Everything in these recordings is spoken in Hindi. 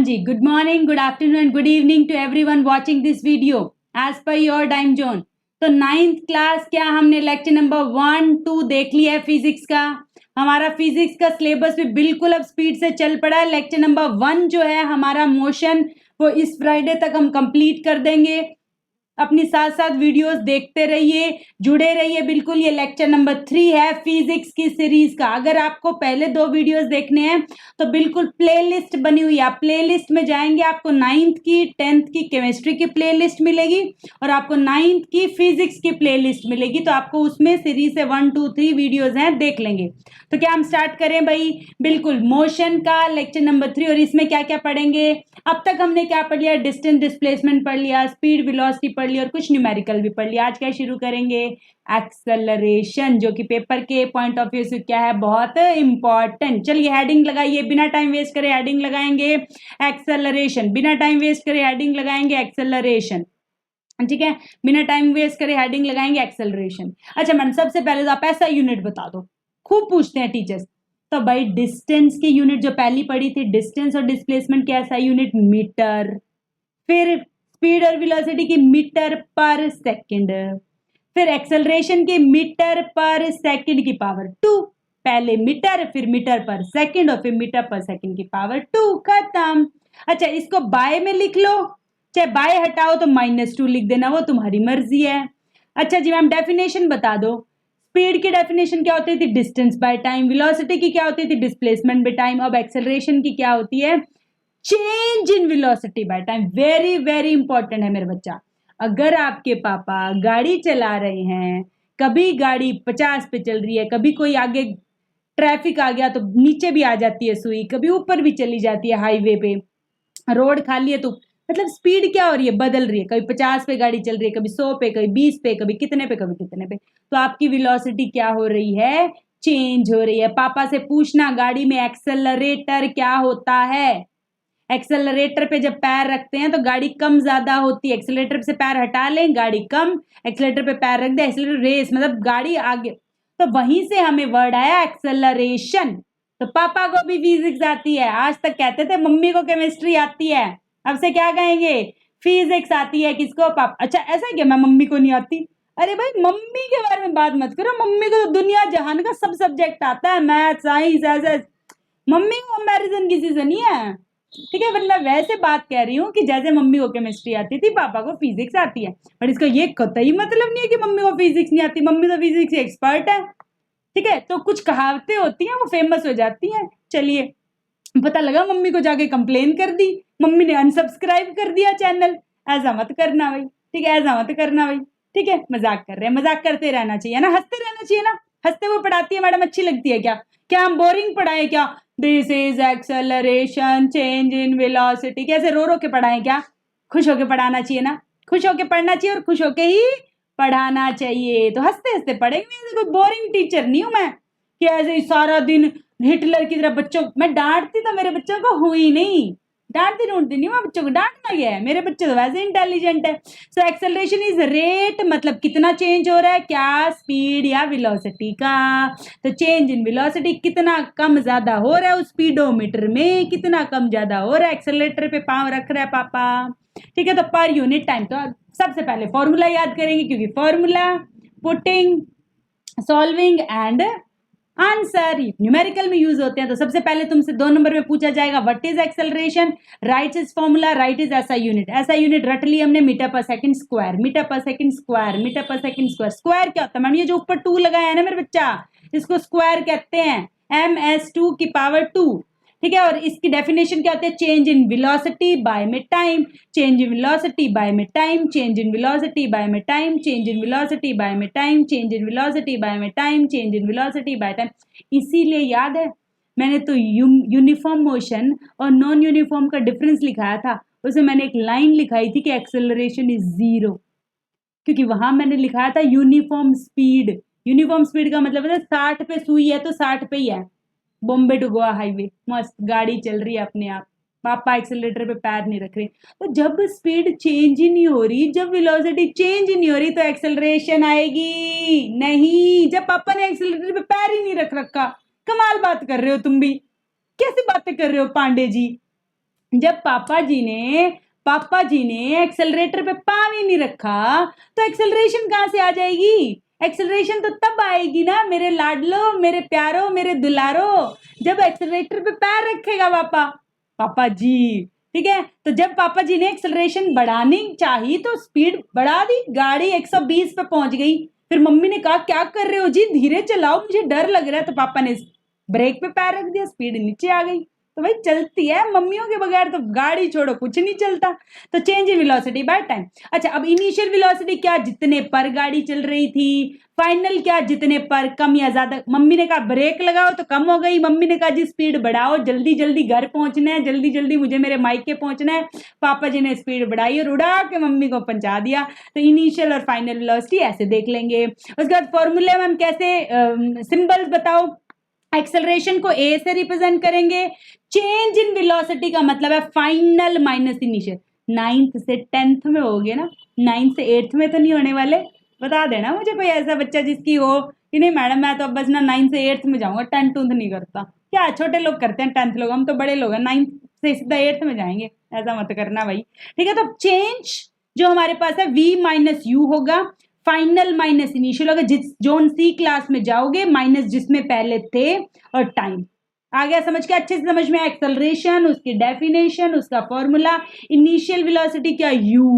Ji, good morning, good afternoon and good evening to everyone watching this video as per your time zone. तो 9th क्लास क्या हमने लेक्चर नंबर 1, 2 देख लिया है फिजिक्स का. हमारा फिजिक्स का सिलेबस भी बिल्कुल अब स्पीड से चल पड़ा है. लेक्चर नंबर 1 जो है हमारा मोशन वो इस फ्राइडे तक हम कंप्लीट कर देंगे. अपनी साथ साथ वीडियोस देखते रहिए, जुड़े रहिए बिल्कुल. ये लेक्चर नंबर 3 है फिजिक्स की सीरीज का. अगर आपको पहले 2 वीडियोस देखने हैं तो बिल्कुल प्लेलिस्ट बनी हुई है. आप प्लेलिस्ट में जाएंगे, आपको 9th की 10th की केमिस्ट्री की प्लेलिस्ट मिलेगी और आपको 9th की फिजिक्स की प्लेलिस्ट मिलेगी. तो आपको उसमें सीरीज से 1, 2, 3 वीडियोस हैं, देख लेंगे. तो क्या हम स्टार्ट करें भाई? बिल्कुल, मोशन का लेक्चर नंबर 3. और इसमें क्या क्या पढ़ेंगे? अब तक हमने क्या पढ़ लिया? डिस्टेंस डिस्प्लेसमेंट पढ़ लिया, स्पीड वेलोसिटी पढ़ लिया और कुछ न्यूमेरिकल भी पढ़ लिया. आज क्या शुरू करेंगे? एक्सेलरेशन, जो कि पेपर के पॉइंट ऑफ व्यू से क्या है, बहुत इंपॉर्टेंट. चलिए हेडिंग लगाइए, बिना टाइम वेस्ट करे हेडिंग लगाएंगे एक्सेलरेशन. बिना टाइम वेस्ट करे हेडिंग लगाएंगे एक्सेलरेशन. ठीक है, बिना टाइम वेस्ट करे हेडिंग लगाएंगे एक्सेलरेशन. अच्छा मैडम, सबसे पहले तो आप ऐसा यूनिट बता दो. खूब पूछते हैं टीचर्स. तो भाई डिस्टेंस की यूनिट जो पहली पढ़ी थी, डिस्टेंस और डिस्प्लेसमेंट की ऐसा यूनिट मीटर. फिर स्पीड और वेलोसिटी की मीटर पर सेकंड. फिर एक्सेलरेशन की मीटर पर सेकंड की पावर 2. पहले मीटर, फिर मीटर पर सेकंड और फिर मीटर पर सेकंड की पावर 2. खत्म. अच्छा, इसको बाय में लिख लो, चाहे बाय हटाओ तो -2 लिख देना, वो तुम्हारी मर्जी है. अच्छा जी मैम, डेफिनेशन बता दो. स्पीड की डेफिनेशन क्या होती थी? Distance by time. वेलोसिटी की क्या होती थी? Displacement by time. अब एक्सेलरेशन की क्या होती है? Change in velocity by time. Very very important है मेरे बच्चा. अगर आपके पापा गाड़ी चला रहे हैं, कभी गाड़ी 50 पे चल रही है, कभी कोई आगे ट्रैफिक आ गया तो नीचे भी आ जाती है सुई, कभी ऊपर भी चली जाती है. हाईवे पे रोड खाली है तो मतलब स्पीड क्या हो रही है? बदल रही है. कभी 50 पे गाड़ी चल रही है, कभी 100 पे, कभी 20 पे, कभी कितने पे, कभी कितने पे. तो आपकी वेलोसिटी क्या हो रही है? चेंज हो रही है. पापा से पूछना गाड़ी में एक्सेलरेटर क्या होता है. एक्सेलरेटर पे जब पैर रखते हैं तो गाड़ी कम ज्यादा होती है. एक्सेलरेटर से पैर हटा लें, गाड़ी कम. एक्सेलरेटर पे पैर रख दे, एक्सेलरेटर रेस, मतलब गाड़ी आगे. तो वहीं से हमें वर्ड आया एक्सेलरेशन. तो पापा को भी फिजिक्स आती है. आज तक कहते थे मम्मी को केमिस्ट्री आती है, अब से क्या कहेंगे? फिजिक्स आती है. किसको? पापा. अच्छा ऐसा है क्या मैं मम्मी को नहीं आती? अरे भाई मम्मी के बारे में बात मत करो. मम्मी को तो दुनिया जहान का सब सब्जेक्ट आता है, मैथ, साइंस, ऐसे. मम्मी को कंपैरिजन किसी से नहीं है. ठीक है, मतलब वैसे बात कह रही हूँ कि जैसे मम्मी को केमिस्ट्री आती थी, पापा को फिजिक्स आती है. पर इसका ये कतई मतलब नहीं है कि मम्मी को फिजिक्स नहीं आती. मम्मी तो फिजिक्स एक्सपर्ट है. ठीक है, तो कुछ कहावतें होती हैं वो फेमस हो जाती हैं. चलिए, पता लगा मम्मी को जाके कंप्लेन कर दी, मम्मी ने अनसब्सक्राइब कर दिया चैनल. ऐसा मत करना भाई. ठीक है, ऐसा मत करना भाई. ठीक है, मजाक कर रहे हैं. मजाक करते रहना चाहिए ना, हंसते रहना चाहिए ना. हंसते हुए पढ़ाती है मैडम, अच्छी लगती है क्या? क्या हम बोरिंग पढ़ाएं क्या? This is acceleration, change in velocity. कैसे रो रो के पढ़ाएं क्या? खुश होके पढ़ाना चाहिए ना. खुश होके पढ़ना चाहिए और खुश होके ही पढ़ाना चाहिए. तो हंसते हंसते पढ़ेंगे. कोई बोरिंग टीचर नहीं हूं मैं कि ऐसे ही सारा दिन हिटलर की तरह बच्चों. मैं डांटती तो मेरे बच्चों को हुई नहीं. डांटती ढूंढती नहीं, मैं बच्चों को डांटना गया है. मेरे बच्चे तो वैसे इंटेलिजेंट है. सो एक्सेलरेशन इज रेट, मतलब कितना चेंज हो रहा है, क्या स्पीड या वेलोसिटी का. तो चेंज इन वेलोसिटी, कितना कम ज्यादा हो रहा है उस स्पीडोमीटर में, कितना कम ज्यादा हो रहा है. एक्सेलरेटर पे पांव रख रहा है पापा. ठीक है, तो पर यूनिट टाइम. तो सबसे पहले फॉर्मूला याद करेंगे, क्योंकि formula, putting, solving and answer numerical में यूज होते हैं. तो सबसे पहले तुमसे 2 नंबर में पूछा जाएगा what is acceleration. Right is formula, right is ऐसा यूनिट. ऐसा यूनिट रट ली हमने, मीटर पर सेकंड स्क्वायर. मीटर पर सेकंड स्क्वायर, मीटर पर सेकंड स्क्वायर. स्क्वायर क्या होता है मैडम? ये जो ऊपर 2 लगाया है ना मेरे बच्चा, इसको स्क्वायर कहते हैं. ms2 की पावर 2. ठीक है, और इसकी डेफिनेशन क्या होती है? चेंज इन वेलोसिटी बाय में time. Change in velocity by में time. Change in velocity by में time. Change in velocity by में time. Change in velocity by में time. Change in velocity by time. इसीलिए याद है मैंने तो यूनिफॉर्म मोशन और नॉन यूनिफॉर्म का डिफरेंस लिखाया था. उसमें मैंने एक लाइन लिखाई थी कि एक्सेलरेशन इज 0, क्योंकि वहां मैंने लिखाया था यूनिफॉर्म स्पीड. यूनिफॉर्म स्पीड का मतलब है 60 पे सुई है तो 60 पे ही है. बॉम्बे टू गोवा हाईवे, मस्त गाड़ी चल रही है अपने आप. पापा एक्सेलरेटर पे पैर नहीं रख रहे. तो जब स्पीड चेंज ही नहीं हो रही, जब वेलोसिटी चेंज ही नहीं हो रही, तो एक्सेलरेशन आएगी नहीं. जब पापा ने एक्सेलरेटर पे पैर ही नहीं रख रखा. कमाल बात कर रहे हो तुम भी. कैसी बातें कर रहे हो पांडे जी? जब पापा जी ने एक्सेलरेटर पे पाँव ही नहीं रखा तो एक्सेलरेशन कहाँ से आ जाएगी? एक्सेलरेशन तो तब आएगी ना मेरे लाडलो, मेरे प्यारो, मेरे दुलारो, जब एक्सेलरेटर पे पैर रखेगा पापा जी। ठीक है, तो जब पापा जी ने एक्सेलरेशन बढ़ानी चाहिए तो स्पीड बढ़ा दी, गाड़ी 120 पे पहुंच गई। फिर मम्मी ने कहा क्या कर रहे हो जी, धीरे चलाओ, मुझे डर लग रहा है। तो पापा ने ब्रेक पे पैर रख दिया, स्पीड नीचे आ गई। तो भाई चलती है, मम्मियों के बगैर तो गाड़ी छोड़ो कुछ नहीं चलता। तो change in velocity by time. अच्छा, अब इनिशियल वेलोसिटी क्या, जितने पर गाड़ी चल रही थी। फाइनल क्या, जितने पर कम या ज्यादा। मम्मी ने कहा ब्रेक लगाओ तो कम हो गई, मम्मी ने कहा जी स्पीड बढ़ाओ, जल्दी जल्दी घर पहुंचना है, जल्दी जल्दी मुझे मेरे मायके पहुंचना है। पापा जी ने स्पीड बढ़ाई और उड़ा के मम्मी को पहुंचा दिया। तो इनिशियल और फाइनल वेलोसिटी ऐसे देख लेंगे। उसके बाद फॉर्मूले में हम कैसे सिंबल्स बताओ। एक्सेलरेशन को ए से रिप्रेजेंट करेंगे। चेंज इन वेलोसिटी का मतलब है फाइनल माइनस इनिशियल। 9th से 10th में हो गए ना, 9th से 8th में तो नहीं होने वाले? बता देना मुझे कोई ऐसा बच्चा जिसकी हो कि नहीं मैडम मैं तो अब बस ना 9th से 8th में जाऊंगा, 10th नहीं करता। क्या छोटे लोग करते हैं 10th लोग, हम तो बड़े लोग हैं, 9th से सीधा 8th में जाएंगे, ऐसा मत करना भाई। ठीक है, तो चेंज जो हमारे पास है v माइनस यू होगा, फाइनल माइनस इनिशियल होगा, जिस जोन सी क्लास में जाओगे माइनस जिसमें पहले थे, और टाइम। आ गया समझ के? अच्छे से समझ में? एक्सेलरेशन, उसकी डेफिनेशन, उसका फॉर्मूला। इनिशियल वेलोसिटी क्या u,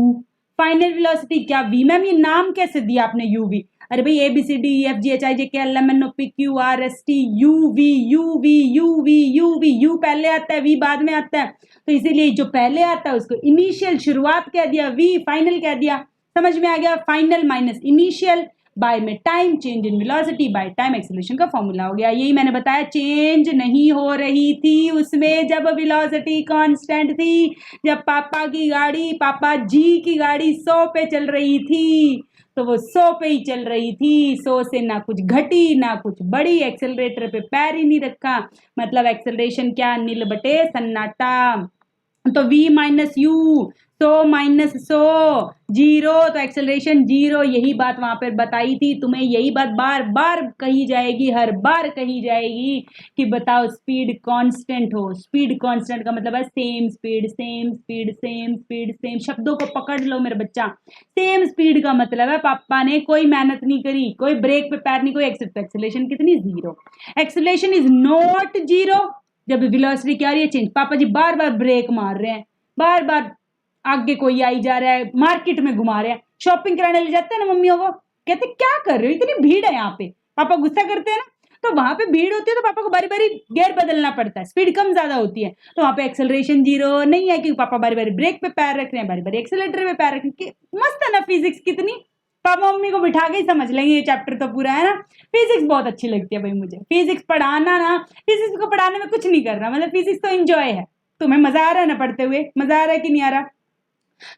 फाइनल वेलोसिटी क्या v। मैम ये नाम कैसे दिया आपने uv? अरे भाई A B C D E F G H I J K L M N O P Q R S T U V U V U V U V, U पहले आता है वी बाद में आता है, तो इसीलिए जो पहले आता है उसको इनिशियल शुरुआत कह दिया, वी फाइनल कह दिया। समझ में आ गया? फाइनल माइनस इनिशियल, बाय में time, change in velocity by time, acceleration का फॉर्मूला हो गया। यही मैंने बताया, चेंज नहीं हो रही थी उसमें जब वेलोसिटी कांस्टेंट थी, जब पापा जी की गाड़ी 100 पे चल रही थी, तो वो 100 पे ही चल रही थी, 100 से ना कुछ घटी ना कुछ बढ़ी, एक्सेलरेटर पे पैर ही नहीं रखा, मतलब एक्सेलरेशन क्या, नील बटे सन्नाटा। तो v minus you, 100 minus 100 zero, तो एक्सेलरेशन जीरो। यही बात वहां पर बताई थी तुम्हें, यही बात बार बार कही जाएगी, हर बार कही जाएगी कि बताओ स्पीड कांस्टेंट हो। स्पीड कांस्टेंट का मतलब है same speed, same speed, same speed, same. शब्दों को पकड़ लो मेरे बच्चा। सेम स्पीड का मतलब है पापा ने कोई मेहनत नहीं करी, कोई ब्रेक पे पैर नहीं, कोई एक्सेलरेशन कितनी, zero. Acceleration is not zero जब वेलोसिटी क्या आ रही है, चेंज। पापा जी बार बार ब्रेक मार रहे हैं, बार बार आगे कोई आई जा रहा है, मार्केट में घुमा रहे हैं, शॉपिंग कराने ले जाते हैं ना मम्मियों को, कहते क्या कर रहे हो, इतनी भीड़ है यहाँ पे। पापा गुस्सा करते हैं ना, तो वहां पे भीड़ होती है तो पापा को बारी बारी गियर बदलना पड़ता है, स्पीड कम ज्यादा होती है, तो वहां पे एक्सेलरेशन जीरो नहीं है क्योंकि पापा बारी बारी ब्रेक पे पैर रख रहे हैं, बारी बारी एक्सेलरेटर पे पैर रख रहे हैं। मस्त है ना फिजिक्स कितनी। पापा मम्मी को बिठा के ही समझ लेंगे ये चैप्टर तो पूरा, है ना। फिजिक्स बहुत अच्छी लगती है भाई मुझे, फिजिक्स पढ़ाना ना, फिजिक्स को पढ़ाने में कुछ नहीं करना, मतलब फिजिक्स तो एंजॉय है। तुम्हें मजा आ रहा है ना पढ़ते हुए, मजा आ रहा है कि नहीं आ रहा?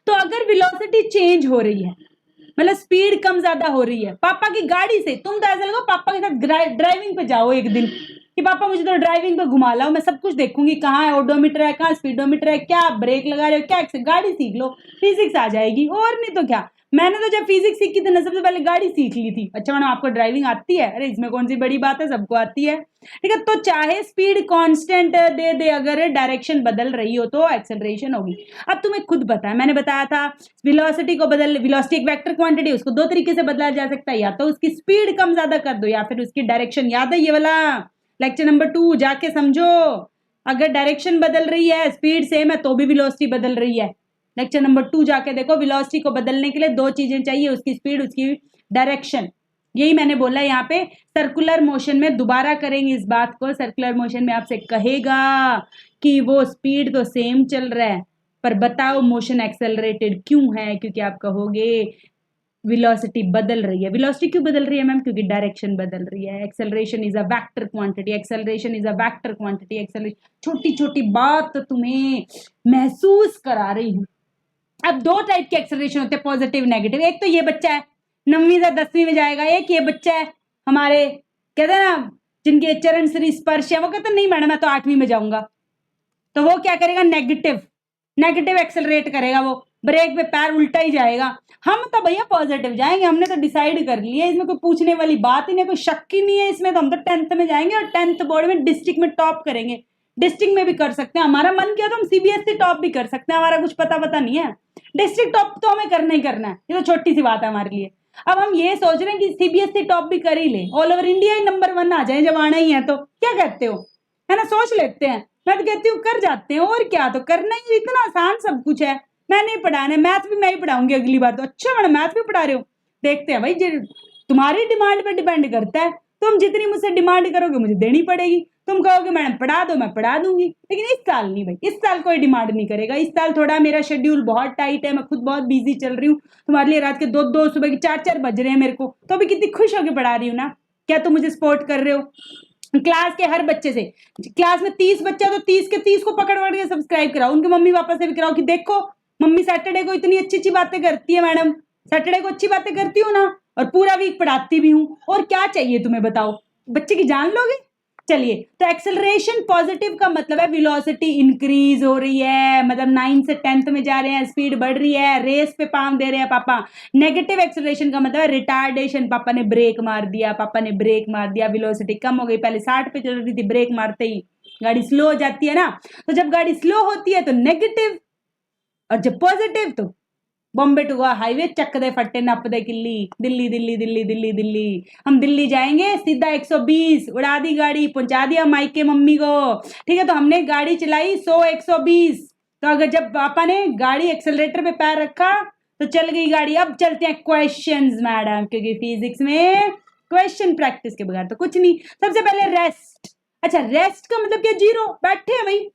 तो अगर वेलोसिटी चेंज हो रही है, मतलब स्पीड कम ज्यादा हो रही है पापा की गाड़ी से, तुम तो ऐसा लगो पापा के साथ ड्राइविंग पे जाओ एक दिन कि पापा मुझे तो ड्राइविंग पे घुमा लाओ, मैं सब कुछ देखूंगी, कहाँ है ओडोमीटर है, कहाँ स्पीडोमीटर है, क्या ब्रेक लगा रहे हो, क्या गाड़ी सीख लो, फिजिक्स आ जाएगी। और नहीं तो क्या। मैंने तो जब फिजिक्स सीखी थी ना, सबसे पहले गाड़ी सीख ली थी। अच्छा मैडम आपको ड्राइविंग आती है? अरे इसमें कौन सी बड़ी बात है, सबको आती है। ठीक है, तो चाहे स्पीड कांस्टेंट दे दे, अगर डायरेक्शन बदल रही हो तो एक्सेलरेशन होगी। अब तुम्हें खुद पता है, मैंने बताया था वेलोसिटी को वेलोसिटी एक वेक्टर क्वांटिटी, उसको दो तरीके से बदला जा सकता है, या तो उसकी स्पीड कम ज्यादा कर दो या फिर उसकी डायरेक्शन। याद है ये वाला लेक्चर नंबर 2, जाके समझो। अगर डायरेक्शन बदल रही है, स्पीड सेम है, तो भी वेलोसिटी बदल रही है। लेक्चर नंबर 2 जाके देखो। वेलोसिटी को बदलने के लिए दो चीजें चाहिए, उसकी स्पीड, उसकी डायरेक्शन। यही मैंने बोला यहाँ पे। सर्कुलर मोशन में दोबारा करेंगे इस बात को। सर्कुलर मोशन में आपसे कहेगा कि वो स्पीड तो सेम चल रहा है, पर बताओ मोशन एक्सेलरेटेड क्यों है, क्योंकि आप कहोगे वेलोसिटी बदल रही है। वेलोसिटी क्यों बदल रही है मैम? क्योंकि डायरेक्शन बदल रही है। Acceleration is a vector quantity, acceleration is a vector quantity. Acceleration, छोटी छोटी बात तुम्हें महसूस करा रही हूँ। अब दो टाइप के एक्सेलरेशन होते हैं, पॉजिटिव नेगेटिव। एक तो ये बच्चा है 9वीं से 10वीं में जाएगा, एक ये बच्चा है हमारे कहते हैं ना जिनके चरण श्री स्पर्श है, वो कहते हैं नहीं मैडम मैं तो 8वीं में जाऊंगा, तो वो क्या करेगा, नेगेटिव एक्सेलरेट करेगा, वो ब्रेक पे पैर उल्टा ही जाएगा। हम तो भैया पॉजिटिव जाएंगे, हमने तो डिसाइड कर लिया, इसमें कोई पूछने वाली बात ही नहीं, कोई शक ही नहीं है इसमें। तो हम तो 10th में जाएंगे और 10th बोर्ड में डिस्ट्रिक्ट में टॉप करेंगे। डिस्ट्रिक्ट में भी कर सकते हैं, हमारा मन किया तो हम सीबीएसई टॉप भी कर सकते हैं, हमारा कुछ पता नहीं है, डिस्ट्रिक्ट टॉप तो हमें करना ही करना है, ये तो छोटी सी बात है हमारे लिए। अब हम ये सोच रहे हैं कि सीबीएसई टॉप भी कर ही ले, ऑल ओवर इंडिया ही नंबर 1 आ जाए जब आना ही है तो, क्या कहते हो, है ना, सोच लेते हैं। मैं तो कहती हूँ कर जाते हैं, और क्या, तो करना ही, इतना आसान सब कुछ है। मैं नहीं पढ़ाना है, मैथ भी मैं ही पढ़ाऊंगी अगली बार तो। अच्छा मैडम मैथ भी पढ़ा रहे हो, देखते हैं भाई, तुम्हारी डिमांड पे डिपेंड करता है, तुम जितनी मुझसे डिमांड करोगे मुझे देनी पड़ेगी। तुम कहोगे मैडम पढ़ा दो, मैं पढ़ा दूंगी, लेकिन इस साल नहीं भाई, इस साल कोई डिमांड नहीं करेगा। इस साल थोड़ा मेरा शेड्यूल बहुत टाइट है, मैं खुद बहुत बिजी चल रही हूँ, तुम्हारे लिए रात के 2 सुबह के 4 बज रहे हैं मेरे को, तो अभी कितनी खुश होकर पढ़ा रही हूँ ना। क्या तुम मुझे सपोर्ट कर रहे हो? क्लास के हर बच्चे से, क्लास में 30 बच्चा तो 30 के 30 को पकड़ के सब्सक्राइब कराओ, उनके मम्मी पापा से भी कराओ कि देखो मम्मी सैटरडे को इतनी अच्छी अच्छी बातें करती है, मैडम सैटरडे को अच्छी बातें करती हूँ ना, और पूरा वीक पढ़ाती भी हूँ, और क्या चाहिए तुम्हें बताओ, बच्चे की जान लोगे। चलिए, तो एक्सेलरेशन पॉजिटिव का मतलब है वेलोसिटी इंक्रीज हो रही है, मतलब 9 से 10th में जा रहे हैं, स्पीड बढ़ रही है, रेस पे पाँव दे रहे हैं पापा। नेगेटिव एक्सेलरेशन का मतलब है रिटार्डेशन, पापा ने ब्रेक मार दिया, पापा ने ब्रेक मार दिया, वेलोसिटी कम हो गई, पहले 60 पे चल रही थी, ब्रेक मारते ही गाड़ी स्लो हो जाती है ना। तो जब गाड़ी स्लो होती है तो नेगेटिव, और जब पॉजिटिव तो बॉम्बे टू गोवा हाईवे चक दे फट्टे नप दे किल्ली, दिल्ली दिल्ली दिल्ली दिल्ली दिल्ली, हम दिल्ली जाएंगे सीधा 120, उड़ा दी गाड़ी, पहुंचा दिया माइके मम्मी को, ठीक है। तो हमने गाड़ी चलाई 100 120, तो अगर जब पापा ने गाड़ी एक्सेलरेटर पे पैर रखा तो चल गई गाड़ी। अब चलते हैं क्वेश्चंस मैडम, क्योंकि फिजिक्स में क्वेश्चन प्रैक्टिस के बगैर तो कुछ नहीं। सबसे पहले रेस्ट। अच्छा रेस्ट का मतलब क्या? जीरो, बैठे हैं भाई,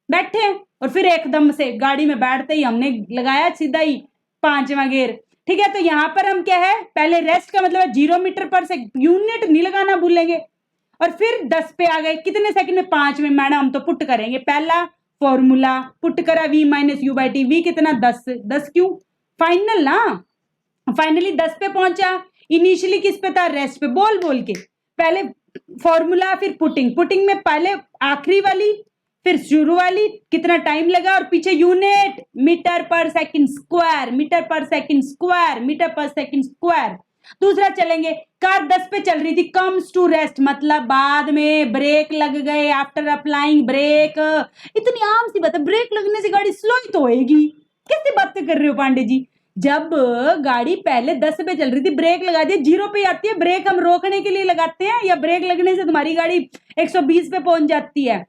बैठे हैं, और फिर एकदम से गाड़ी में बैठते ही हमने लगाया सीधा ही 5वां गियर, ठीक है। तो यहां पर हम क्या है, पहले रेस्ट का मतलब है 0 मीटर पर सेकंड, यूनिट नहीं लगाना भूलेंगे, और फिर 10 पे आ गए, कितने सेकंड में? 5 में। मैडम हम तो पुट करेंगे, पहला फॉर्मूला पुट करा v minus u by t, v कितना 10, 10 क्यों, फाइनल ना, फाइनली 10 पे पहुंचा। इनिशियली किस पे था? रेस्ट पे। बोल बोल के पहले फॉर्मूला, फिर पुटिंग, पुटिंग में पहले आखिरी वाली फिर शुरू वाली, कितना टाइम लगा, और पीछे यूनिट मीटर पर सेकंड स्क्वायर, मीटर पर सेकंड स्क्वायर, मीटर पर सेकंड स्क्वायर। दूसरा चलेंगे, कार 10 पे चल रही थी, कम्स टू रेस्ट मतलब बाद में ब्रेक लग गए, आफ्टर अप्लाइंग ब्रेक। इतनी आम सी बात है, ब्रेक लगने से गाड़ी स्लो ही तो होएगी, कैसे बातें कर रहे हो पांडे जी। जब गाड़ी पहले 10 पे चल रही थी, ब्रेक लगा दिया, 0 पे आती है। ब्रेक हम रोकने के लिए लगाते हैं, या ब्रेक लगने से तुम्हारी गाड़ी 120 पे पहुंच जाती है,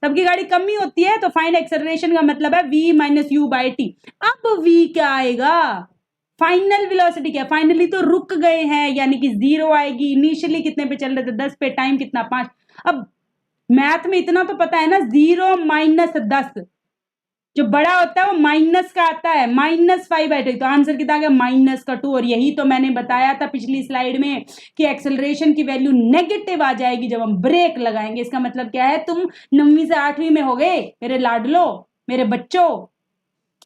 सबकी गाड़ी कम ही होती है। तो फाइंड एक्सेलरेशन का मतलब है v minus u by T. अब v क्या आएगा? फाइनल वेलोसिटी क्या? फाइनली तो रुक गए हैं, यानी कि 0 आएगी। इनिशियली कितने पे चल रहे थे? 10 पे, टाइम कितना? 5। अब मैथ में इतना तो पता है ना, 0 माइनस 10, जो बड़ा होता है वो माइनस का आता है, -5/2, तो आंसर कितना आ गया? -2। और यही तो मैंने बताया था पिछली स्लाइड में कि एक्सेलरेशन की वैल्यू नेगेटिव आ जाएगी जब हम ब्रेक लगाएंगे। इसका मतलब क्या है? तुम 9वीं से 8वीं में हो गए मेरे लाडलो, मेरे बच्चों।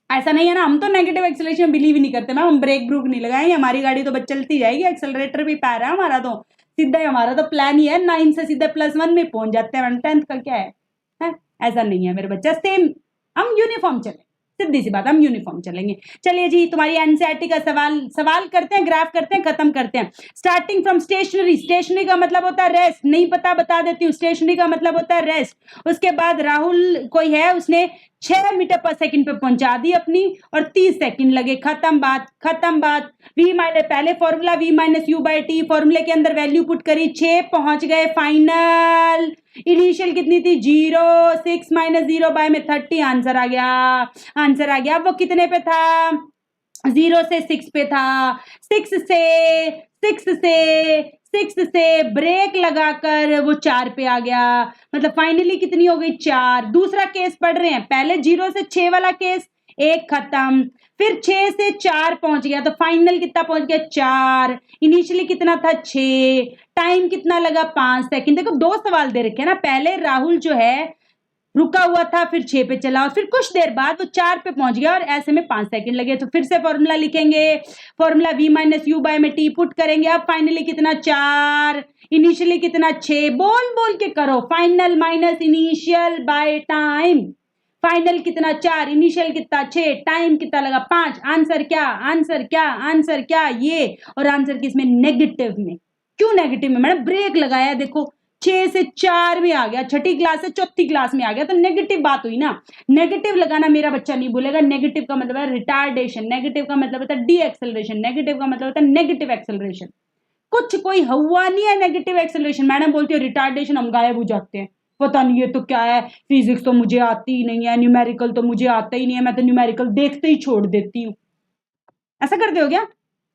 ऐसा नहीं है ना, हम तो नेगेटिव एक्सेलरेशन में बिलीव ही नहीं करते मैम, हम ब्रेक ब्रूक नहीं लगाएंगे, हमारी गाड़ी तो बस चलती जाएगी, एक्सेलरेटर भी पैर है हमारा, तो सीधा ही हमारा तो प्लान ही है 9 से सीधा +1 में पहुंच जाते हैं। 10th का क्या है? ऐसा नहीं है मेरे बच्चा, सेम हम यूनिफॉर्म चले, सीधी सी बात, हम यूनिफॉर्म चलेंगे। चलिए जी, तुम्हारी एनसीईआरटी का सवाल करते हैं, ग्राफ करते हैं, खत्म करते हैं। स्टार्टिंग फ्रॉम स्टेशनरी, स्टेशनरी का मतलब होता है रेस्ट, नहीं पता बता देती हूँ, स्टेशनरी का मतलब होता है रेस्ट। उसके बाद राहुल कोई है, उसने 6 मीटर पर सेकंड पे पहुंचा दी अपनी, और 30 सेकंड लगे, खत्म बात, खत्म बात। v माइनस, पहले formula v minus u by T, फॉर्मूले के अंदर वैल्यू पुट करी, 6 पहुंच गए फाइनल। इनिशियल कितनी थी? 0, 6 माइनस 0 बाय में 30, आंसर आ गया, आंसर आ गया। अब वो कितने पे था? 0 से 6 पे था, 6 से ब्रेक लगाकर वो 4 पे आ गया, मतलब फाइनली कितनी हो गई? 4। दूसरा केस पढ़ रहे हैं, पहले 0 से 6 वाला केस, 1 खत्म, फिर 6 से 4 पहुंच गया, तो फाइनल कितना पहुंच गया? 4। इनिशियली कितना था? 6। टाइम कितना लगा? 5 सेकंड। देखो 2 सवाल दे रखे हैं ना, पहले राहुल जो है रुका हुआ था, फिर 6 पे चला, और फिर कुछ देर बाद वो 4 पे पहुंच गया, और ऐसे में 5 सेकंड लगे। तो फिर से फॉर्मूला लिखेंगे, formula v minus u by में टी पुट करेंगे। अब फाइनली कितना? 4। इनिशियली कितना? 6। बोल बोल के करो, final minus initial by time. Final कितना? 4, इनिशियल कितना? 6, टाइम कितना लगा? 5। आंसर क्या? आंसर क्या? आंसर क्या? ये। और आंसर किसमें? नेगेटिव में। क्यों नेगेटिव में मैडम? ब्रेक लगाया, देखो 6 से 4 में आ गया, छठी क्लास से चौथी क्लास में आ गया, तो नेगेटिव बात हुई ना। नेगेटिव लगाना मेरा बच्चा नहीं भूलेगा। नेगेटिव का मतलब है रिटार्डेशन, नेगेटिव का मतलब होता है डी एक्सेलरेशन, नेगेटिव का मतलब होता है नेगेटिव एक्सेलरेशन। कुछ कोई हुआ नहीं है नेगेटिव एक्सेलरेशन। मैडम बोलती है रिटार्डेशन, हम गायब हो जाते हैं, पता नहीं ये तो क्या है, फिजिक्स तो मुझे आती ही नहीं है, न्यूमेरिकल तो मुझे आता ही नहीं है, मैं तो न्यूमेरिकल देखते ही छोड़ देती हूँ। ऐसा करते हो क्या?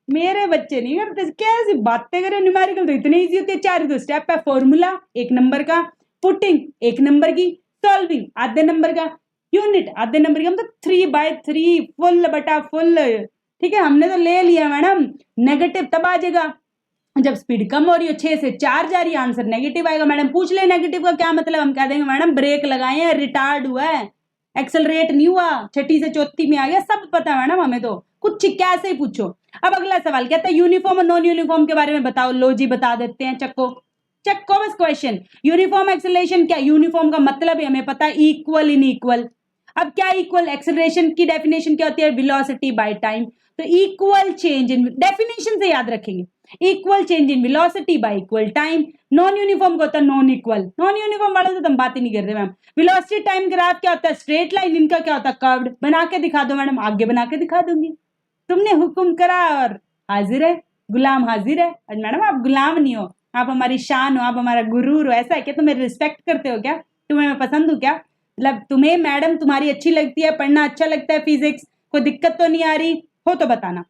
मेरे बच्चे नहीं करते। कैसी बातें करें, न्यूमेरिकल तो इतनी इजी होती है, 4 तो स्टेप है, फॉर्मूला 1 नंबर का, पुटिंग 1 नंबर की, सॉल्विंग आधे नंबर का, यूनिट आधे नंबर की, हम तो 3/3 फुल बटा फुल। ठीक है, हमने तो ले लिया मैडम। नेगेटिव तब आ जाएगा जब स्पीड कम हो रही हो, 6 से 4 जा रही है, आंसर नेगेटिव आएगा। मैडम पूछ ले नेगेटिव का क्या मतलब, हम कह देंगे मैडम ब्रेक लगाए हैं, रिटार्ड हुआ है, एक्सेलरेट नहीं हुआ, छठी से चौथी में आ गया, सब पता है मैडम हमें तो, कुछ कैसे ही पूछो। अब अगला सवाल कहता है यूनिफॉर्म और नॉन यूनिफॉर्म के बारे में बताओ। लो जी बता देते हैं, चक्को चक्को बस क्वेश्चन। यूनिफॉर्म एक्सेलरेशन क्या, यूनिफॉर्म का मतलब है हमें पता है इक्वल इन इक्वल। अब क्या इक्वल, एक्सेलरेशन की डेफिनेशन क्या होती है, वेलोसिटी बाय टाइम। तो इक्वल चेंज इन, डेफिनेशन से याद रखेंगे, equal change in velocity y equal time. Non uniform का होता है नॉन इक्वल, नॉन यूनिफॉर्म वालों से तो हम बात ही नहीं करते मैम। वेलोसिटी टाइम ग्राफ क्या होता है, स्ट्रेट लाइन, इनका क्या होता है कर्व्ड। बना के दिखा दो मैडम, आगे बना के दिखा दूंगी। तुमने हुक्म करा और हाजिर है, गुलाम हाजिर है। मैडम आप गुलाम नहीं हो, आप हमारी शान हो, आप हमारा गुरूर हो। ऐसा है क्या, तुम्हें रिस्पेक्ट करते हो क्या, तुम्हें मैं पसंद हूँ क्या? मतलब तुम्हें मैडम तुम्हारी अच्छी लगती है, पढ़ना अच्छा लगता है फिजिक्स, कोई दिक्कत तो नहीं आ रही हो तो बताना।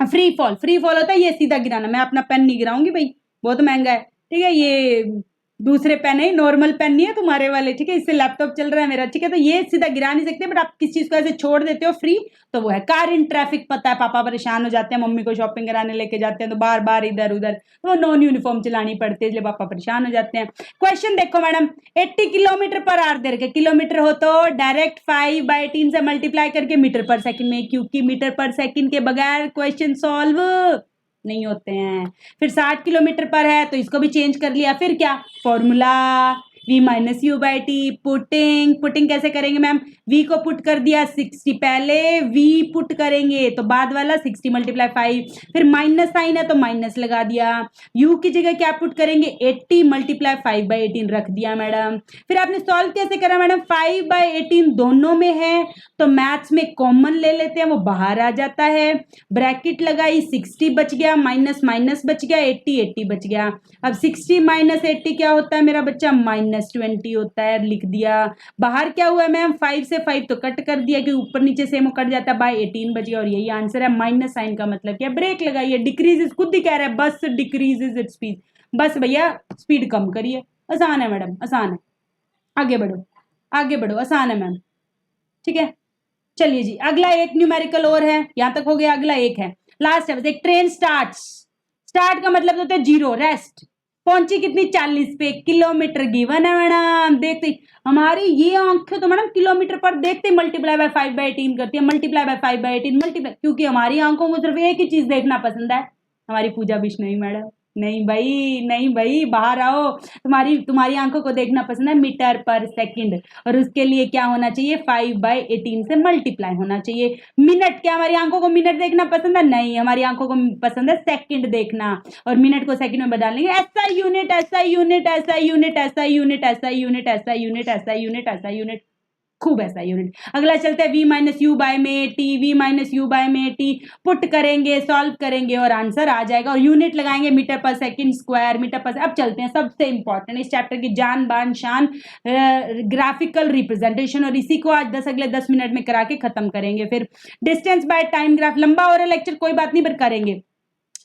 फ्री फॉल, फ्री फॉल होता है ये सीधा गिराना। मैं अपना पेन नहीं गिराऊंगी भाई, बहुत महंगा है। ठीक है, ये दूसरे पेन है, नॉर्मल पेन नहीं है तुम्हारे वाले। ठीक है, इससे लैपटॉप चल रहा है मेरा। ठीक है, तो ये सीधा गिरा नहीं सकते, बट आप किस चीज को ऐसे छोड़ देते हो फ्री, तो वो है कार इन ट्रैफिक। पता है पापा परेशान हो जाते हैं, मम्मी को शॉपिंग कराने लेके जाते हैं तो बार बार इधर उधर, तो नॉन यूनिफॉर्म चलानी पड़ती है, इसलिए पापा परेशान हो जाते हैं। क्वेश्चन देखो मैडम, 80 किलोमीटर पर आवर दे रखे, किलोमीटर हो तो डायरेक्ट 5/18 से मल्टीप्लाई करके मीटर पर सेकंड में, क्योंकि मीटर पर सेकंड के बगैर क्वेश्चन सॉल्व नहीं होते हैं। फिर 60 किलोमीटर पर है तो इसको भी चेंज कर लिया। फिर क्या, formula v minus u by T. Putting, putting कैसे करेंगे मैम, v को पुट कर दिया 60, पहले v पुट करेंगे तो बाद वाला 60 /5, फिर माइनस साइन है तो माइनस लगा दिया। u की जगह क्या पुट करेंगे, 80 × 5/18 रख दिया मैडम। फिर आपने सॉल्व कैसे करा मैडम, 5/18 दोनों में है तो मैथ्स में कॉमन ले लेते हैं, वो बाहर आ जाता है। ब्रैकेट लगाई, 60 बच गया, माइनस माइनस बच गया, 80 बच गया। अब 60 - 80 क्या होता है मेरा बच्चा, -20 होता है, लिख दिया। बाहर क्या हुआ मैम, 5 से 5 तो कट कर दिया कि ऊपर नीचे सेम कट जाता है, बाय 18 बच गया, और यही आंसर है। माइनस साइन का मतलब क्या, ब्रेक लगाइए, डिक्रीज, खुद ही कह रहा है बस डिक्रीजेज इट्स स्पीड, बस भैया स्पीड कम करिए। आसान है मैडम, आसान है, आगे बढ़ो आगे बढ़ो, आसान है मैम। ठीक है, चलिए जी, अगला एक न्यूमेरिकल और है, यहां तक हो गया। अगला एक है, लास्ट है, एक ट्रेन स्टार्ट का मतलब होता है 0, रेस्ट। पहुंची कितनी, 40 पे, किलोमीटर गिवन है मैडम। देखते हमारी ये आंखें तो मैडम किलोमीटर पर देखते मल्टीप्लाई बाय 5/18 करती है, मल्टीप्लाई बाय 5/18 मल्टीप्लाई, क्योंकि हमारी आंखों को सिर्फ एक ही चीज देखना पसंद है, हमारी पूजा बिश्नोई मैडम। नहीं भाई, नहीं भाई, बाहर आओ। तुम्हारी आंखों को देखना पसंद है मीटर पर सेकंड, और उसके लिए क्या होना चाहिए, 5/18 से मल्टीप्लाई होना चाहिए। मिनट, क्या हमारी आंखों को मिनट देखना पसंद है, नहीं, हमारी आंखों को पसंद है सेकंड देखना, और मिनट को सेकंड में बदल लेंगे। ऐसा यूनिट, ऐसा यूनिट, ऐसा यूनिट, ऐसा यूनिट, ऐसा यूनिट, ऐसा यूनिट, ऐसा यूनिट, ऐसा यूनिट, खूब ऐसा यूनिट। अगला चलता है v - u बाय में टी, v - u बाय में टी, पुट करेंगे, सॉल्व करेंगे और आंसर आ जाएगा, और यूनिट लगाएंगे मीटर पर सेकंड स्क्वायर, मीटर पर। अब चलते हैं सबसे इंपॉर्टेंट इस चैप्टर की जान बान शान, ग्राफिकल रिप्रेजेंटेशन, और इसी को आज अगले 10 मिनट में करा के खत्म करेंगे। फिर डिस्टेंस बाय टाइम ग्राफ, लंबा हो रहा है लेक्चर, कोई बात नहीं, पर करेंगे।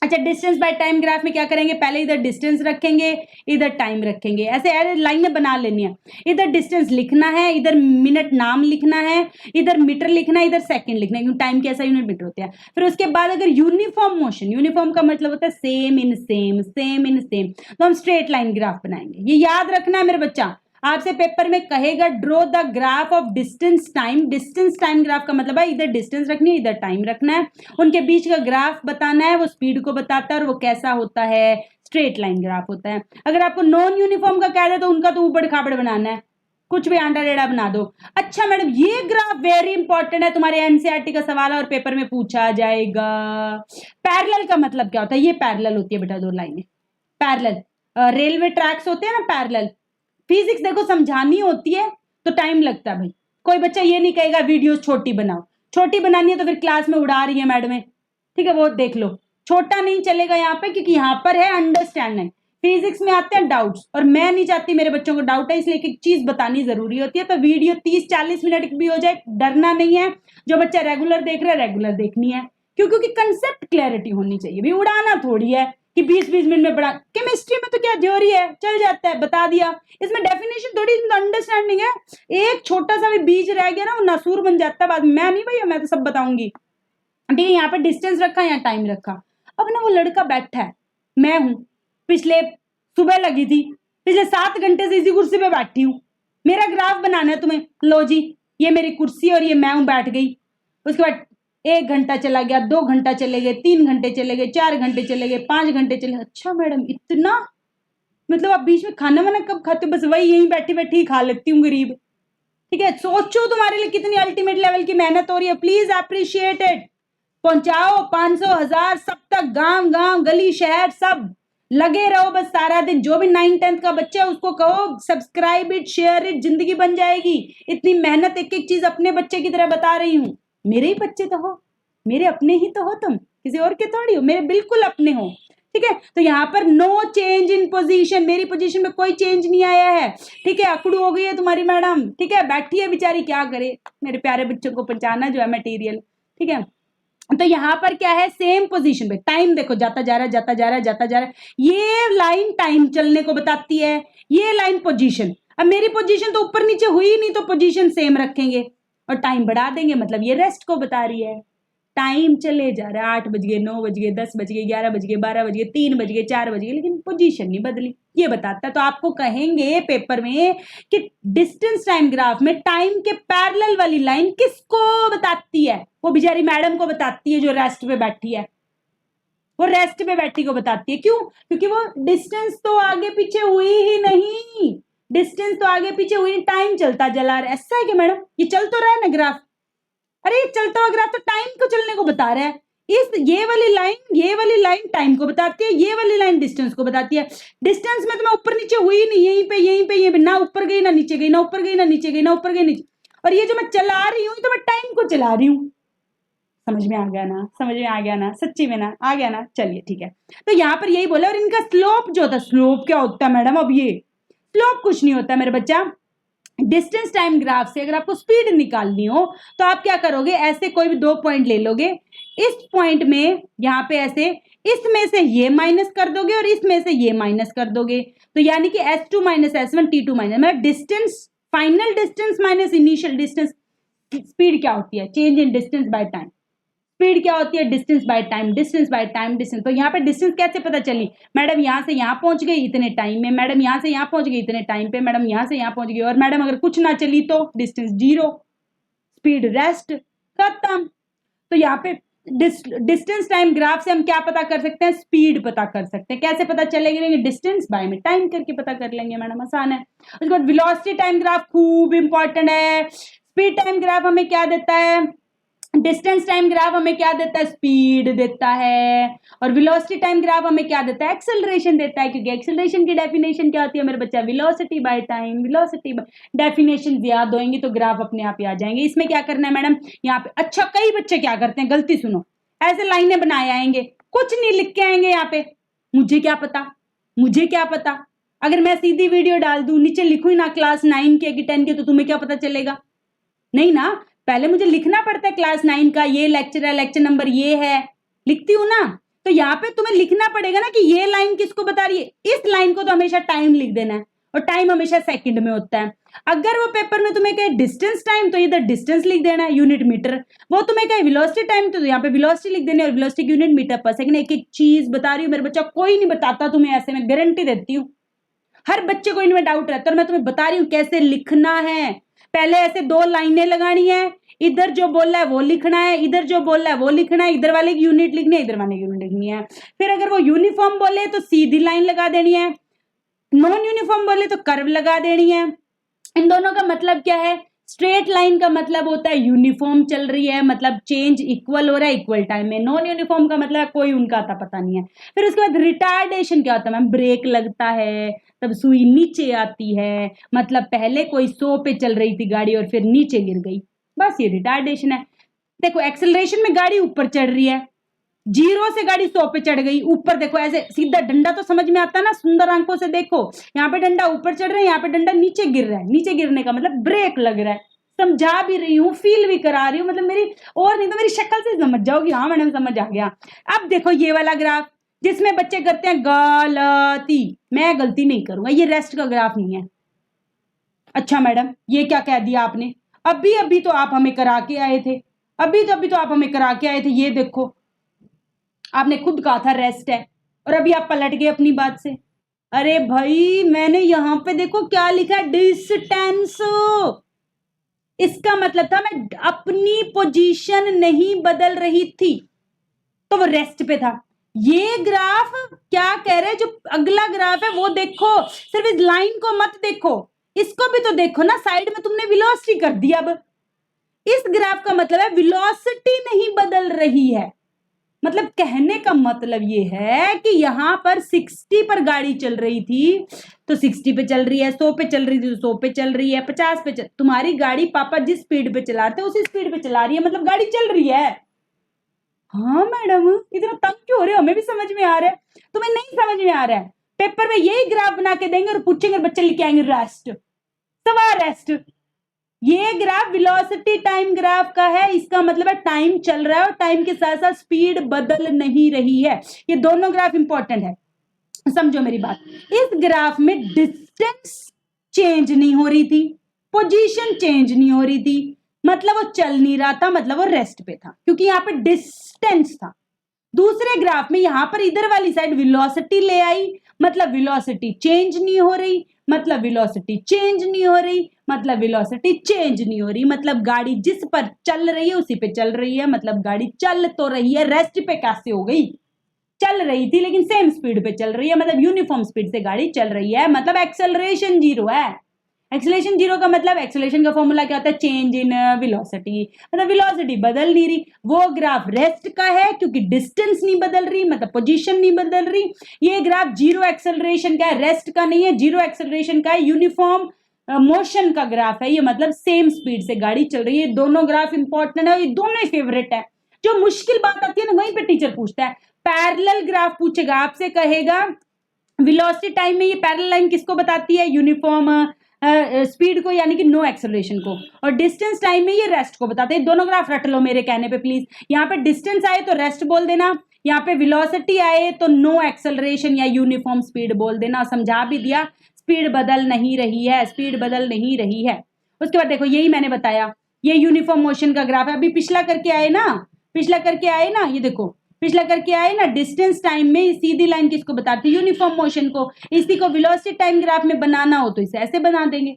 अच्छा, डिस्टेंस बाय टाइम ग्राफ में क्या करेंगे, पहले इधर डिस्टेंस रखेंगे, इधर टाइम रखेंगे, ऐसे लाइनें बना लेनी है। इधर डिस्टेंस लिखना है, इधर मिनट नाम लिखना है, इधर मीटर लिखना है, इधर सेकंड लिखना है, क्योंकि टाइम कैसा यूनिट मीटर होता है। फिर उसके बाद अगर यूनिफॉर्म मोशन, यूनिफॉर्म का मतलब होता है same in same, same in same, तो हम स्ट्रेट लाइन ग्राफ बनाएंगे। ये याद रखना है मेरे बच्चा, आपसे पेपर में कहेगा draw the graph of distance time. Distance time graph का मतलब है इधर डिस्टेंस रखनी है, इधर टाइम रखना है, उनके बीच का ग्राफ बताना है, वो स्पीड को बताता है, और वो कैसा होता है, स्ट्रेट लाइन ग्राफ होता है। अगर आपको नॉन यूनिफॉर्म का कह दे तो उनका तो ऊबड़ खाबड़ बनाना है, कुछ भी आंटा टेढ़ा बना दो। अच्छा मैडम, ये ग्राफ वेरी इंपॉर्टेंट है, तुम्हारे एनसीईआरटी का सवाल है और पेपर में पूछा जाएगा। पैरेलल का मतलब क्या होता है, ये पैरेलल होती है बेटा, दो लाइनें पैरेलल। रेलवे ट्रैक्स होते हैं ना पैरेलल, फिजिक्स देखो समझानी होती है तो टाइम लगता है भाई। कोई बच्चा ये नहीं कहेगा वीडियोस छोटी बनाओ, छोटी बनानी है तो फिर क्लास में उड़ा रही है मैडम, ठीक है वो देख लो, छोटा नहीं चलेगा यहाँ पे, क्योंकि यहाँ पर है अंडरस्टैंडिंग। फिजिक्स में आते हैं डाउट्स, और मैं नहीं चाहती मेरे बच्चों को डाउट है, इसलिए एक चीज बतानी जरूरी होती है। तो वीडियो 30-40 मिनट की भी हो जाए, डरना नहीं है। जो बच्चा रेगुलर देख रहा है रेगुलर देखनी है, क्योंकि कंसेप्ट क्लैरिटी होनी चाहिए भी, उड़ाना थोड़ी है कि 20-20 मिनट में पढ़ा। केमिस्ट्री में तो क्या थ्योरी है, चल जाता है, बता दिया। इसमें डेफिनेशन थोड़ी अंडरस्टैंडिंग है। एक छोटा सा भी बीज रह गया ना, वो नासूर बन जाता है बाद में। मैं नहीं भैया, मैं तो सब बताऊंगी। ठीक है, यहाँ पे डिस्टेंस रखा, यहाँ टाइम रखा। अब ना वो लड़का बैठा है, मैं हूं, पिछले सुबह लगी थी, पिछले 7 घंटे से इसी कुर्सी पे बैठी हूँ, मेरा ग्राफ बनाना है तुम्हें। लो जी, ये मेरी कुर्सी और ये मैं हूं, बैठ गई। उसके बाद 1 घंटा चला गया, 2 घंटा चले गए, 3 घंटे चले गए, 4 घंटे चले गए, 5 घंटे चले। अच्छा मैडम इतना, मतलब आप बीच में खाना वाना कब खाते हो? बस वही यहीं बैठी बैठी खा लेती हूँ गरीब। ठीक है, सोचो तुम्हारे लिए कितनी अल्टीमेट लेवल की मेहनत हो रही है। Please appreciate it. पहुंचाओ 500 1000 सब तक, गांव गांव गली शहर सब, लगे रहो बस सारा दिन। जो भी 9th-10th का बच्चा है उसको कहो सब्सक्राइब इट, शेयर इट, जिंदगी बन जाएगी। इतनी मेहनत, एक एक चीज अपने बच्चे की तरह बता रही हूँ। मेरे ही बच्चे तो हो, मेरे अपने ही तो हो, तुम किसी और के थोड़ी हो, मेरे बिल्कुल अपने हो। ठीक है, तो यहाँ पर नो चेंज इन पोजीशन, मेरी पोजीशन में कोई चेंज नहीं आया है। ठीक है, अकड़ू हो गई है तुम्हारी मैडम। ठीक है, बैठी है बेचारी, क्या करे, मेरे प्यारे बच्चों को पहचाना जो है मटेरियल। ठीक है, तो यहाँ पर क्या है, सेम पोजीशन पे टाइम देखो जाता जा रहा है, जाता जा रहा है, जाता जा रहा है। ये लाइन टाइम चलने को बताती है, ये लाइन पोजीशन। अब मेरी पोजीशन तो ऊपर नीचे हुई नहीं, तो पोजीशन सेम रखेंगे और टाइम बढ़ा देंगे, मतलब ये रेस्ट को बता रही है। टाइम चले जा रहा है, 8 बज गए, 9 बज गए, 10 बज गए, 11 बज गए, 12 बज गए, 3 बज गए, 4 बज गए, लेकिन पोजीशन नहीं बदली, ये बताता है। तो आपको कहेंगे पेपर में कि डिस्टेंस टाइम ग्राफ में टाइम के पैरेलल वाली लाइन किसको बताती है? वो बेचारी मैडम को बताती है जो रेस्ट पे बैठी है, वो रेस्ट पे बैठी को बताती है। क्यों? क्योंकि वो डिस्टेंस तो आगे पीछे हुई ही नहीं, डिस्टेंस तो आगे पीछे हुई, टाइम चलता जला रहा है। ऐसा है कि मैडम ये चल तो रहा है ना ग्राफ, अरे ये चलता हुआ ग्राफ तो टाइम को चलने को बता रहा है। ये वाली लाइन टाइम को बताती है, ये वाली लाइन डिस्टेंस को बताती है। डिस्टेंस में तो मैं ऊपर नीचे हुई नहीं, यहीं पे यहीं पे, ना ऊपर गई ना नीचे गई, ना ऊपर गई ना नीचे गई, ना ऊपर गई नीचे। और ये जो मैं चला रही हूँ तो मैं टाइम को चला रही हूँ। समझ में आ गया ना? समझ में आ गया ना? सच्ची में ना आ गया ना? चलिए ठीक है, तो यहाँ पर यही बोला। और इनका स्लोप जो होता है, स्लोप क्या होता है मैडम? अब ये स्लोप कुछ नहीं होता मेरे बच्चा। डिस्टेंस टाइम ग्राफ से अगर आपको स्पीड निकालनी हो तो आप क्या करोगे, ऐसे कोई भी 2 पॉइंट ले लोगे, इस पॉइंट में यहाँ पे ऐसे, इसमें से ये माइनस कर दोगे और इसमें से ये माइनस कर दोगे, तो यानी कि S2 minus S1 T2 minus, मतलब distance, final distance minus initial distance. Speed क्या होती है? Change in distance by time. Speed क्या होती है? Distance by time, distance by time, distance. तो यहाँ पे डिस्टेंस कैसे पता चली? मैडम यहाँ से यहाँ पहुंच गई इतने टाइम में, मैडम यहाँ से यहाँ पहुंच गई इतने टाइम पे, मैडम यहाँ से यहाँ पहुंच गई, और मैडम अगर कुछ ना चली तो डिस्टेंस 0, स्पीड रेस्ट, खत्म। तो यहाँ पे डिस्टेंस टाइम ग्राफ से हम क्या पता कर सकते हैं? स्पीड पता कर सकते हैं। कैसे पता चलेंगे? डिस्टेंस बाय में टाइम करके पता कर लेंगे मैडम, आसान है। उसके बाद वेलोसिटी टाइम ग्राफ खूब इंपॉर्टेंट है। स्पीड टाइम ग्राफ हमें क्या देता है? डिस्टेंस टाइम ग्राफ हमें क्या देता है? स्पीड देता है। और वेलोसिटी टाइम ग्राफ हमें क्या देता है? एक्सेलरेशन देता है, क्योंकि एक्सेलरेशन की डेफिनेशन क्या होती है मेरे बच्चा? Velocity by time, velocity bye, definition याद होंगी तो ग्राफ अपने आप ही आ जाएंगे। इसमें क्या करना है मैडम? यहाँ पे अच्छा, कई बच्चे क्या करते हैं, गलती सुनो, ऐसे लाइनें बनाए आएंगे, कुछ नहीं लिख के आएंगे यहाँ पे। मुझे क्या पता, मुझे क्या पता, अगर मैं सीधी वीडियो डाल दूं, नीचे लिखूं ना क्लास 9 के कि 10 के, तो तुम्हें क्या पता चलेगा? नहीं ना, पहले मुझे लिखना पड़ता है क्लास 9 का, ये लेक्चर है, लेक्चर नंबर ये है, लिखती हूँ ना। तो यहाँ पे तुम्हें लिखना पड़ेगा ना कि ये लाइन किसको बता रही है। इस लाइन को तो हमेशा टाइम लिख देना है, और टाइम हमेशा सेकंड में होता है। अगर वो पेपर में तुम्हें कहे डिस्टेंस टाइम, तो इधर डिस्टेंस लिख देना है, यूनिट मीटर। वो तुम्हें कहे वेलोसिटी टाइम, तो यहाँ पे वेलोसिटी लिख देना है, और वेलोसिटी यूनिट मीटर पर सेकंड। एक एक चीज बता रही हूँ मेरे बच्चा, कोई नहीं बताता तुम्हें ऐसे, मैं गारंटी देती हूँ। हर बच्चे को इनमें डाउट रहता है, और मैं तुम्हें बता रही हूँ कैसे लिखना है। पहले ऐसे 2 लाइनें लगानी है, इधर जो बोल रहा है वो लिखना है, इधर जो बोल रहा है वो लिखना है, इधर वाले की यूनिट लिखनी है, इधर वाले की यूनिट लिखनी है। फिर अगर वो यूनिफॉर्म बोले तो सीधी लाइन लगा देनी है, नॉन यूनिफॉर्म बोले तो कर्व लगा देनी है। इन दोनों का मतलब क्या है? स्ट्रेट लाइन का मतलब होता है यूनिफॉर्म चल रही है, मतलब चेंज इक्वल हो रहा है इक्वल टाइम में। नॉन यूनिफॉर्म का मतलब कोई उनका आता पता नहीं है। फिर उसके बाद रिटार्डेशन क्या होता है मैम, ब्रेक लगता है तब सुई नीचे आती है, मतलब पहले कोई 100 पे चल रही थी गाड़ी और फिर नीचे गिर गई, बस ये रिटार्डेशन है। देखो एक्सेलरेशन में गाड़ी ऊपर चढ़ रही है, 0 से गाड़ी 100 पे चढ़ गई, ऊपर देखो ऐसे सीधा डंडा तो समझ में आता है ना, सुंदर आंखों से देखो, यहाँ पे डंडा ऊपर चढ़ रहा है, यहाँ पे डंडा नीचे गिर रहा है, नीचे गिरने का मतलब ब्रेक लग रहा है। समझा भी रही हूँ, फील भी करा रही हूँ, मतलब मेरी और नहीं तो मेरी शक्ल से समझ जाओगी, हाँ मैडम समझ आ गया। अब देखो ये वाला ग्राफ जिसमें बच्चे करते हैं गलती, मैं गलती नहीं करूंगा, ये रेस्ट का ग्राफ नहीं है। अच्छा मैडम ये क्या कह दिया आपने, अभी अभी तो आप हमें करा के आए थे, अभी तो आप हमें करा के आए थे, ये देखो आपने खुद कहा था रेस्ट है और अभी आप पलट गए अपनी बात से। अरे भाई मैंने यहां पे देखो क्या लिखा है, डिस्टेंस, इसका मतलब था मैं अपनी पोजीशन नहीं बदल रही थी, तो वो रेस्ट पे था। ये ग्राफ क्या कह रहे हैं, जो अगला ग्राफ है वो देखो, सिर्फ इस लाइन को मत देखो, इसको भी तो देखो ना, साइड में तुमने वेलोसिटी कर दी। अब इस ग्राफ का मतलब है वेलोसिटी नहीं बदल रही है, मतलब कहने का मतलब ये है कि यहां पर 60 पर गाड़ी चल रही थी तो 60 पे चल रही है, 100 पे चल रही थी तो 100 पे चल रही है, 50 पे तुम्हारी गाड़ी पापा जिस स्पीड पे चला रहे थे उसी स्पीड पे चला रही है, मतलब गाड़ी चल रही है। हाँ मैडम इतना तंग क्यों हो रहे हो, हमें भी समझ में आ रहा है, तुम्हें नहीं समझ में आ रहा है। पेपर में यही ग्राफ बना के देंगे और पूछेंगे, बच्चे लिख के आएंगे रेस्ट, सवाल रेस्ट। ये ग्राफ वेलोसिटी टाइम ग्राफ का है, इसका मतलब है टाइम चल रहा है और टाइम के साथ साथ स्पीड बदल नहीं रही है। ये दोनों ग्राफ इंपॉर्टेंट है, समझो मेरी बात। इस ग्राफ में डिस्टेंस चेंज नहीं हो रही थी, पोजीशन चेंज नहीं हो रही थी, मतलब वो चल नहीं रहा था, मतलब वो रेस्ट पे था, क्योंकि यहां पे डिस्टेंस था। दूसरे ग्राफ में यहां पर इधर वाली साइड वेलोसिटी ले आई, मतलब वेलोसिटी चेंज नहीं हो रही, मतलब वेलोसिटी चेंज नहीं हो रही, मतलब वेलोसिटी चेंज नहीं हो रही, मतलब गाड़ी जिस पर चल रही है उसी पे चल रही है, मतलब गाड़ी चल तो रही है, रेस्ट पे कैसे हो गई, चल रही थी लेकिन सेम स्पीड पे चल रही है, मतलब यूनिफॉर्म स्पीड से गाड़ी चल रही है, मतलब एक्सेलरेशन 0 है। एक्सेलरेशन 0 का मतलब, एक्सेलरेशन का फॉर्मूला क्या होता है, चेंज इन वेलोसिटी, मतलब वेलोसिटी बदल नहीं रही। वो ग्राफ रेस्ट का है क्योंकि डिस्टेंस नहीं बदल रही, मतलब पोजीशन नहीं बदल रही। ये ग्राफ 0 एक्सेलरेशन का है, रेस्ट का नहीं है, 0 एक्सेलरेशन का है, यूनिफॉर्म मोशन का ग्राफ है, ये मतलब सेम स्पीड से गाड़ी चल रही है। दोनों ग्राफ इंपॉर्टेंट है, ये दोनों ही फेवरेट है। जो मुश्किल बात आती है ना वहीं पे टीचर पूछता है, पैरेलल ग्राफ पूछेगा आपसे, कहेगा वेलोसिटी टाइम में ये पैरेलल लाइन किसको बताती है, यूनिफॉर्म स्पीड को यानी कि नो एक्सेलरेशन को, और डिस्टेंस टाइम में ये रेस्ट को बताते हैं। दोनों ग्राफ रट लो मेरे कहने पे प्लीज, यहाँ पे डिस्टेंस आए तो रेस्ट बोल देना, यहाँ पे वेलोसिटी आए तो नो एक्सेलरेशन या यूनिफॉर्म स्पीड बोल देना। समझा भी दिया, स्पीड बदल नहीं रही है, स्पीड बदल नहीं रही है। उसके बाद देखो यही मैंने बताया, ये यूनिफॉर्म मोशन का ग्राफ है, अभी पिछला करके आए ना, पिछला करके आए ना, ये देखो पिछला करके आए ना, डिस्टेंस टाइम में सीधी लाइन किसको बताती है, यूनिफॉर्म मोशन को। इसी को वेलोसिटी टाइम ग्राफ में बनाना हो तो इसे ऐसे बना देंगे,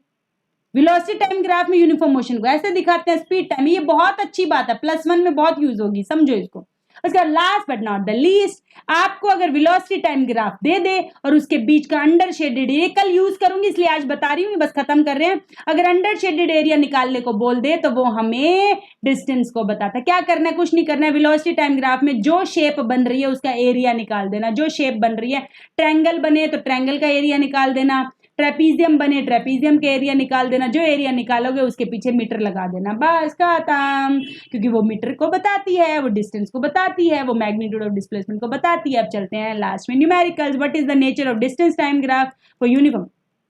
वेलोसिटी टाइम ग्राफ में यूनिफॉर्म मोशन को ऐसे दिखाते हैं, स्पीड टाइम। ये बहुत अच्छी बात है, +1 में बहुत यूज होगी, समझो इसको। उसका last but not the least, आपको अगर वेलोसिटी टाइम ग्राफ दे दे और उसके बीच का अंडर शेडेड, ये कल यूज करूंगी इसलिए आज बता रही हूँ, बस खत्म कर रहे हैं। अगर अंडर शेडेड एरिया निकालने को बोल दे तो वो हमें डिस्टेंस को बताता है। क्या करना है, कुछ नहीं करना है, वेलोसिटी टाइम ग्राफ में जो शेप बन रही है उसका एरिया निकाल देना। जो शेप बन रही है, ट्रायंगल बने तो ट्रायंगल का एरिया निकाल देना, ट्रेपीजियम बने ट्रेपीजियम के एरिया निकाल देना, जो एरिया निकालोगे उसके पीछे मीटर लगा देना, बस खत्म। क्योंकि वो मीटर को बताती है, वो डिस्टेंस को बताती है, वो मैग्नीट्यूड ऑफ डिस्प्लेसमेंट को बताती है। अब चलते हैं लास्ट में numericals. What is the nature of distance time graph for uniform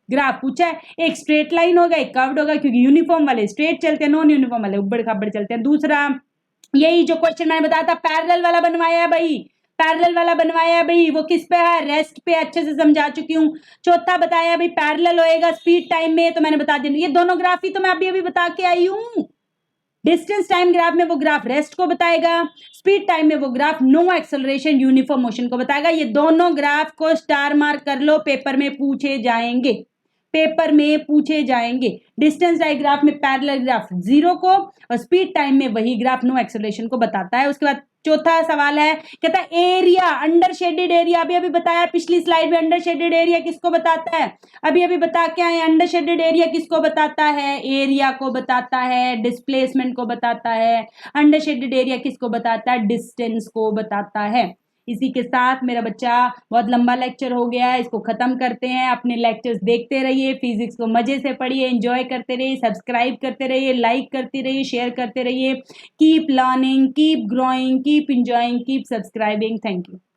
graph पूछा है। एक स्ट्रेट लाइन होगा, एक कर्व्ड होगा, क्योंकि यूनिफॉर्म वाले स्ट्रेट चलते हैं, नॉन यूनिफॉर्म वाले उबड़ खाबड़ चलते हैं। दूसरा यही जो क्वेश्चन मैंने बताया था, पैरेलल वाला बनवाया है भाई, पैरेलल वाला बनवाया है भाई, वो किस पे है, रेस्ट पे, अच्छे से समझा चुकी हूँ। चौथा बताया भाई पैरेलल होएगा स्पीड टाइम में, तो मैंने बता दिया, ये दोनों ग्राफ ही तो मैं अभी अभी बता के आई हूँ। डिस्टेंस टाइम ग्राफ में वो ग्राफ रेस्ट को बताएगा, स्पीड टाइम में वो graph no acceleration uniform motion को बताएगा। ये दोनों ग्राफ को स्टार मार्क कर लो, पेपर में पूछे जाएंगे, पेपर में पूछे जाएंगे। डिस्टेंस डायग्राफ में पैरेलल ग्राफ 0 को और स्पीड टाइम में वही ग्राफ नो एक्सेलरेशन को बताता है। उसके बाद चौथा सवाल है, कहता है एरिया, अंडर शेडेड एरिया, अभी अभी बताया पिछली स्लाइड में, अंडर शेडेड एरिया किसको बताता है, अभी अभी बता के आए, अंडर शेडेड एरिया किसको बताता है, एरिया को बताता है, डिस्प्लेसमेंट को बताता है। अंडर शेडेड एरिया किसको बताता है, डिस्टेंस को बताता है। इसी के साथ मेरा बच्चा, बहुत लंबा लेक्चर हो गया है, इसको खत्म करते हैं। अपने लेक्चर्स देखते रहिए, फिजिक्स को मजे से पढ़िए, एंजॉय करते रहिए, सब्सक्राइब करते रहिए, लाइक करते रहिए, शेयर करते रहिए। Keep learning, keep growing, keep enjoying, keep subscribing. Thank you.